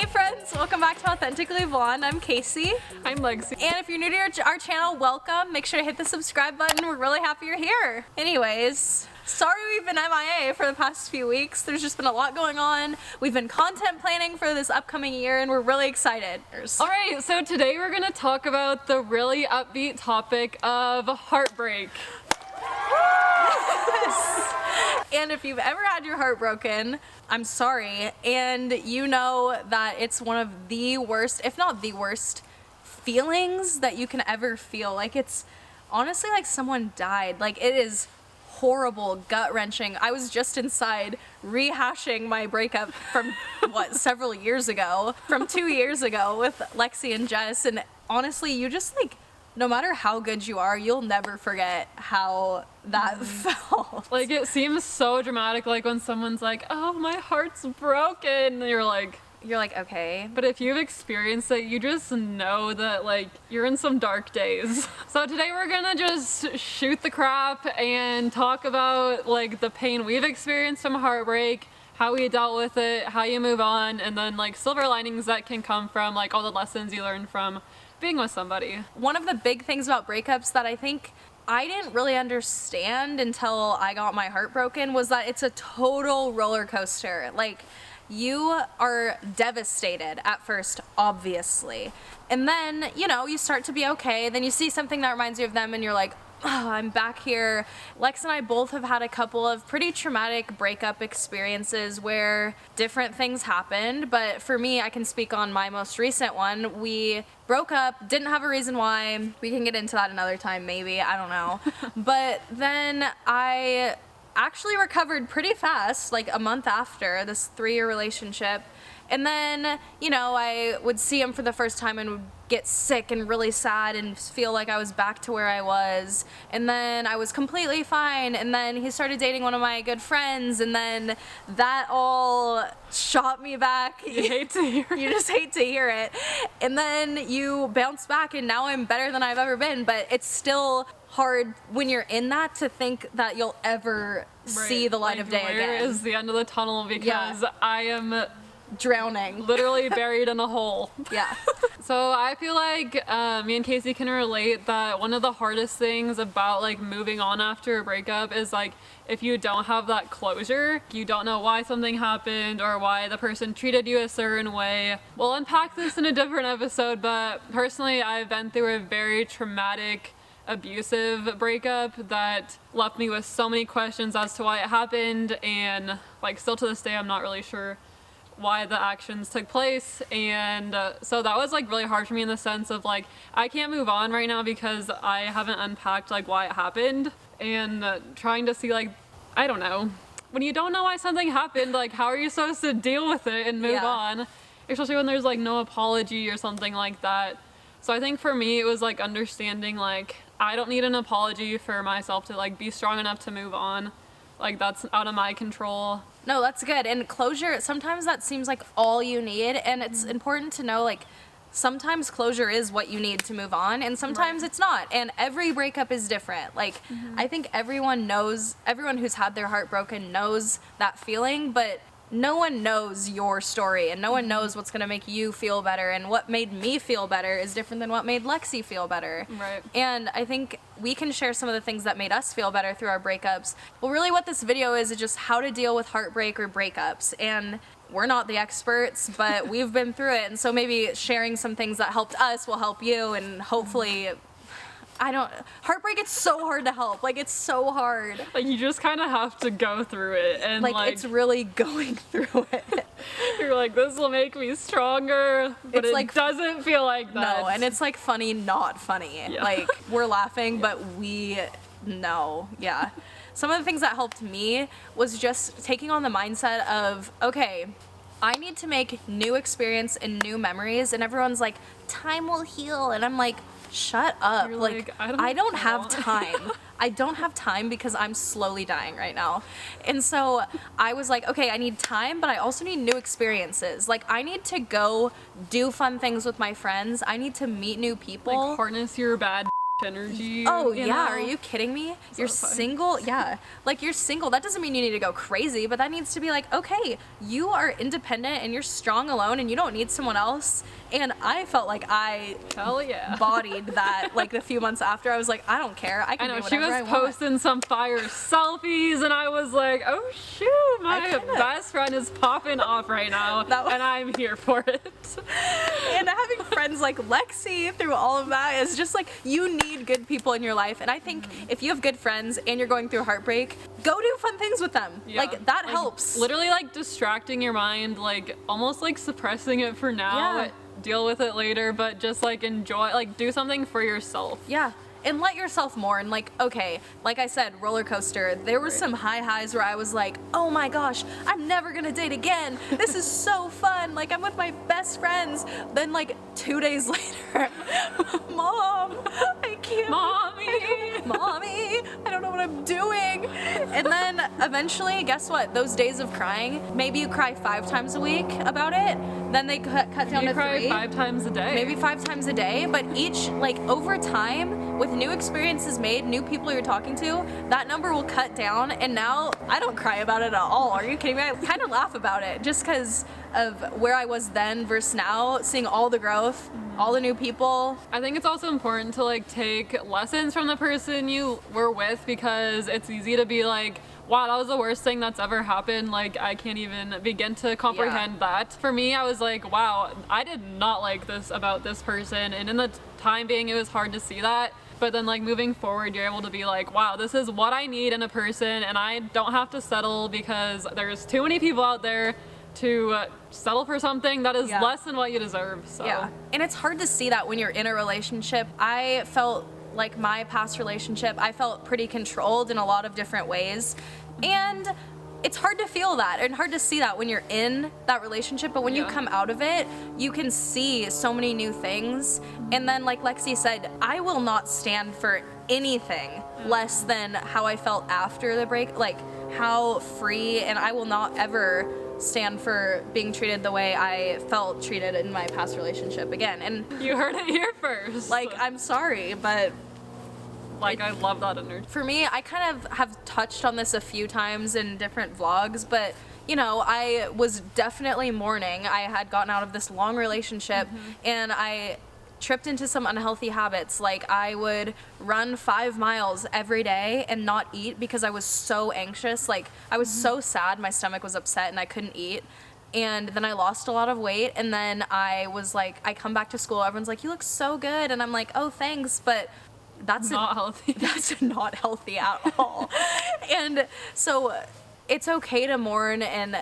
Hey friends, welcome back to Authentically Blonde. I'm Casey. I'm Lexi. And if you're new to our channel, welcome. Make sure to hit the subscribe button. We're really happy you're here. Anyways, sorry we've been MIA for the past few weeks. There's just been a lot going on. We've been content planning for this upcoming year and we're really excited. Alright, so today we're going to talk about the really upbeat topic of heartbreak. And if you've ever had your heart broken, I'm sorry, and you know that it's one of the worst, if not the worst, feelings that you can ever feel. Like, it's honestly like someone died. Like, it is horrible, gut-wrenching. I was just inside rehashing my breakup from, several years ago, from 2 years ago with Lexi and Jess, and honestly, you just like, no matter how good you are, you'll never forget how that felt. Like, it seems so dramatic, like when someone's like, oh, my heart's broken, and you're like, okay. But if you've experienced it, you just know that, like, you're in some dark days. So today we're gonna just shoot the crap and talk about, like, the pain we've experienced from heartbreak, how we dealt with it, how you move on, and then, like, silver linings that can come from, like, all the lessons you learn from being with somebody. One of the big things about breakups that I think I didn't really understand until I got my heart broken was that it's a total roller coaster. Like, you are devastated at first, obviously. And then, you know, you start to be okay. Then you see something that reminds you of them and you're like, oh, I'm back here. Lex and I both have had a couple of pretty traumatic breakup experiences where different things happened, but for me, I can speak on my most recent one. We broke up, didn't have a reason why. We can get into that another time, maybe, I don't know. But then I actually recovered pretty fast, like a month after this 3-year relationship. And then, you know, I would see him for the first time and would get sick and really sad and feel like I was back to where I was. And then I was completely fine. And then he started dating one of my good friends. And then that all shot me back. You hate to hear it. You just hate to hear it. And then you bounce back and now I'm better than I've ever been. But it's still hard when you're in that to think that you'll ever see the light of day again. Where is the end of the tunnel? Because I am drowning. Literally buried in a hole. Yeah. So I feel like me and Casey can relate that one of the hardest things about like moving on after a breakup is like if you don't have that closure, you don't know why something happened or why the person treated you a certain way. We'll unpack this in a different episode, but personally I've been through a very traumatic, abusive breakup that left me with so many questions as to why it happened, and like still to this day I'm not really sure why the actions took place. And so that was like really hard for me in the sense of like I can't move on right now because I haven't unpacked like why it happened, and trying to see like, I don't know, when you don't know why something happened, like how are you supposed to deal with it and move on, especially when there's like no apology or something like that. So I think for me it was like understanding like I don't need an apology for myself to like be strong enough to move on. Like that's out of my control. No, that's good. And closure, sometimes that seems like all you need, and it's important to know like sometimes closure is what you need to move on, and sometimes it's not. And every breakup is different. Like I think everyone who's had their heart broken knows that feeling, but no one knows your story and no one knows what's going to make you feel better, and what made me feel better is different than what made Lexi feel better. Right. And I think we can share some of the things that made us feel better through our breakups. Well, really what this video is just how to deal with heartbreak or breakups. And we're not the experts, but we've been through it, and so maybe sharing some things that helped us will help you, and hopefully heartbreak, it's so hard to help. Like, it's so hard. Like, you just kind of have to go through it, and like it's really going through it. You're like, this will make me stronger, but it like, doesn't feel like that. No, and it's like funny, not funny. Yeah. Like, we're laughing, but we know. Yeah. Some of the things that helped me was just taking on the mindset of, okay, I need to make new experience and new memories, and everyone's like, time will heal, and I'm like, shut up. You're like I don't have time. I don't have time because I'm slowly dying right now. And so I was like, okay, I need time, but I also need new experiences. Like, I need to go do fun things with my friends. I need to meet new people. Like, harness your bad energy. Oh, you yeah. know? Are you kidding me? You're fine. single? Yeah. Like, you're single. That doesn't mean you need to go crazy, but that needs to be like, okay, you are independent and you're strong alone and you don't need someone else. And I felt like I Hell yeah. bodied that like a few months after. I was like, I don't care. I I can know, do she whatever I was want. posting some fire selfies, and I was like, oh shoot, my best friend is popping off right now, and I'm here for it. And having friends like Lexi through all of that is just like, you need good people in your life. And I think if you have good friends and you're going through heartbreak, go do fun things with them. Yeah. Like, that helps. Literally, like, distracting your mind, like, almost like suppressing it for now. Yeah. Deal with it later, but just like enjoy, like, do something for yourself. Yeah. And let yourself mourn. Like, okay, like I said, roller coaster. There was some highs where I was like, oh my gosh, I'm never gonna date again. This is so fun. Like, I'm with my best friends. Then, like, 2 days later, Mom, I can't. Mommy, I don't know what I'm doing. And then eventually, guess what? Those days of crying, maybe you cry 5 times a week about it. Then they cut down You to cry 3. 5 times a day. Maybe 5 times a day, but each, like, over time, with new experiences made, new people you're talking to, that number will cut down, and now I don't cry about it at all. Are you kidding me? I kind of laugh about it just because of where I was then versus now, seeing all the growth, all the new people. I think it's also important to, like, take lessons from the person you were with, because it's easy to be like, wow, that was the worst thing that's ever happened. Like, I can't even begin to comprehend that. For me, I was like, wow, I did not like this about this person. And in the time being, it was hard to see that. But then, like, moving forward, you're able to be like, wow, this is what I need in a person, and I don't have to settle because there's too many people out there to settle for something that is less than what you deserve. So. Yeah. And it's hard to see that when you're in a relationship. I felt like my past relationship, I felt pretty controlled in a lot of different ways. And it's hard to feel that and hard to see that when you're in that relationship, but when you come out of it, you can see so many new things. And then, like Lexi said, I will not stand for anything less than how I felt after the break, like how free, and I will not ever stand for being treated the way I felt treated in my past relationship again. And you heard it here first. Like, I'm sorry, but like, I love that energy. for me, I kind of have touched on this a few times in different vlogs, but you know, I was definitely mourning. I had gotten out of this long relationship and I tripped into some unhealthy habits. Like, I would run 5 miles every day and not eat because I was so anxious. Like, I was so sad, my stomach was upset and I couldn't eat. And then I lost a lot of weight, and then I was like, I come back to school, everyone's like, you look so good, and I'm like, oh, thanks, but that's not healthy. That's not healthy at all. And so it's okay to mourn, and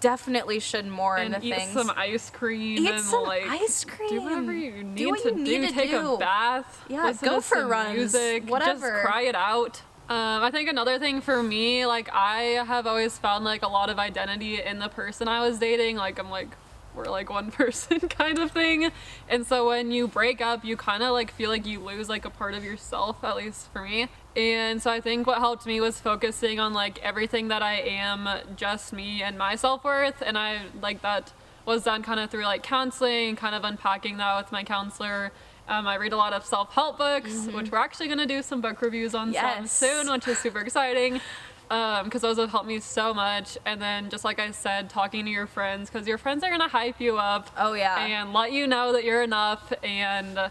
definitely should mourn and the eat things. some ice cream. Eat and some like ice cream. do whatever you need what to you need do. to Take do. a bath. Yeah, listen go to for some runs, music. whatever. Just cry it out. I think another thing for me, like, I have always found like a lot of identity in the person I was dating. Like, I'm like, we're like one person kind of thing. And so when you break up, you kind of like feel like you lose like a part of yourself, at least for me. And so I think what helped me was focusing on like everything that I am, just me and my self-worth. And I like that was done kind of through like counseling, kind of unpacking that with my counselor. I read a lot of self-help books, which we're actually going to do some book reviews on some soon, which is super exciting. Because those have helped me so much. And then, just like I said, talking to your friends, because your friends are going to hype you up. Oh, yeah. And let you know that you're enough and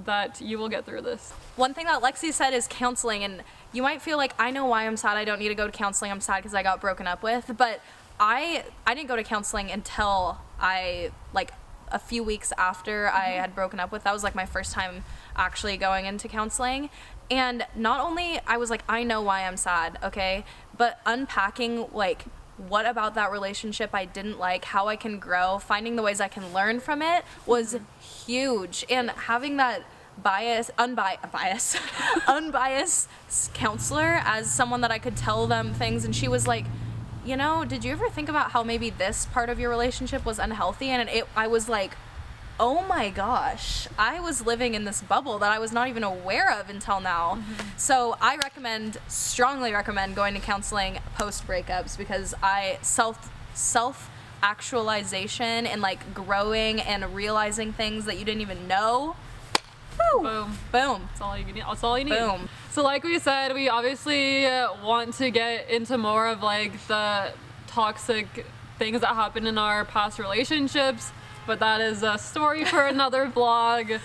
that you will get through this. One thing that Lexi said is counseling, and you might feel like, I know why I'm sad, I don't need to go to counseling, I'm sad because I got broken up with, but I didn't go to counseling until a few weeks after I had broken up with. That was like my first time actually going into counseling. And not only I was like, I know why I'm sad, okay? But unpacking like what about that relationship I didn't like, how I can grow, finding the ways I can learn from it was huge. And having that unbiased counselor as someone that I could tell them things, and she was like, you know, did you ever think about how maybe this part of your relationship was unhealthy? And I was like, oh my gosh, I was living in this bubble that I was not even aware of until now. So I strongly recommend going to counseling post breakups, because self actualization and like growing and realizing things that you didn't even know, Woo. Boom. Boom. That's all you need. That's all you need. Boom. So like we said, we obviously want to get into more of like the toxic things that happen in our past relationships, but that is a story for another vlog.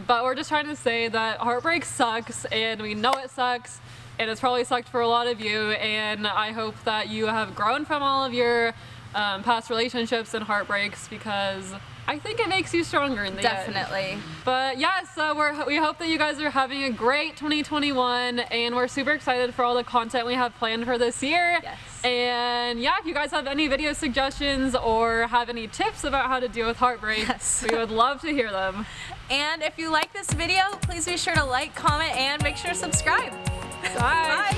But we're just trying to say that heartbreak sucks, and we know it sucks, and it's probably sucked for a lot of you, and I hope that you have grown from all of your past relationships and heartbreaks, because I think it makes you stronger in the end. Definitely. But yeah, so we hope that you guys are having a great 2021, and we're super excited for all the content we have planned for this year. Yes. And yeah, if you guys have any video suggestions or have any tips about how to deal with heartbreak, Yes. we would love to hear them. And if you like this video, please be sure to like, comment, and make sure to subscribe. Bye. Bye.